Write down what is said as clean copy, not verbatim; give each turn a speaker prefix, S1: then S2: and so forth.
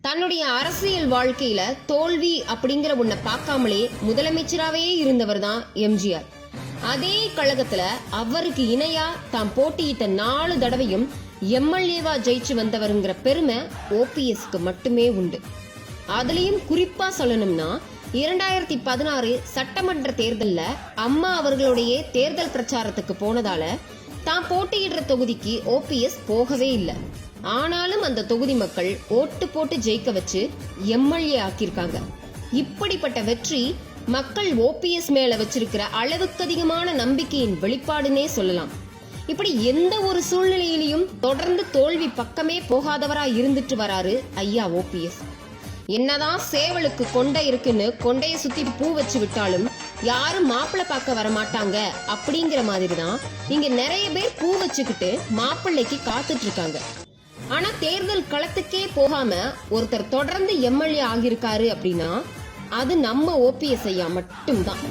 S1: தன்னுடைய அரசியல் வாழ்க்கையில தோல்வி அப்படிங்கிற ஒன்ன பார்க்காமலே முதலமைச்சராவே இருந்தவர் தான் எம்ஜிஆர். அதே கழகத்துல அவருக்கு இணையா தாம் போட்டியிட்ட 4 தடவையும் எம்எல்ஏவா ஜெயிச்சு வந்தவருங்கிற பெருமை ஓபிஎஸ்க்கு மட்டுமே உண்டு. அதுலயும் குறிப்பா சொல்லணும்னா 2016 சட்டமன்ற தேர்தல்ல அம்மா அவர்களுடைய தேர்தல் பிரச்சாரத்துக்கு போனதால தான் போட்டியிடுற தொகுதிக்கு ஓபிஎஸ் போகவே இல்லை. ஆனாலும் அந்த தொகுதி மக்கள் ஓட்டு போட்டு ஜெயிக்க வச்சு எம்எல்ஏ ஆக்கியிருக்காங்க. இப்படிப்பட்ட வெற்றி மக்கள் ஓபிஎஸ் மேல வச்சிருக்கிற அளவுக்கு அதிகமான நம்பிக்கையின் வெளிப்பாடுனே சொல்லலாம். இப்படி எந்த ஒரு சூழ்நிலையிலையும் தொடர்ந்து தோல்வி பக்கமே போகாதவரா இருந்துட்டு வராரு ஐயா ஓபிஎஸ். என்னதான் சேவலுக்கு கொண்டை இருக்குன்னு கொண்டைய சுத்தி பூ வச்சு விட்டாலும் யாரும் மாப்பிள்ளை பார்க்க வர மாட்டாங்க அப்படிங்கிற மாதிரி தான் இங்க நிறைய பேர் பூ வச்சுக்கிட்டு மாப்பிள்ளைக்கு காத்துட்டு இருக்காங்க. ஆனா தேர்தல் களத்துக்கே போகாம ஒருத்தர் தொடர்ந்து எம்எல்ஏ ஆகியிருக்காரு அப்படின்னா அது நம்ம ஓபிஎஸ் ஐயா மட்டும்தான்.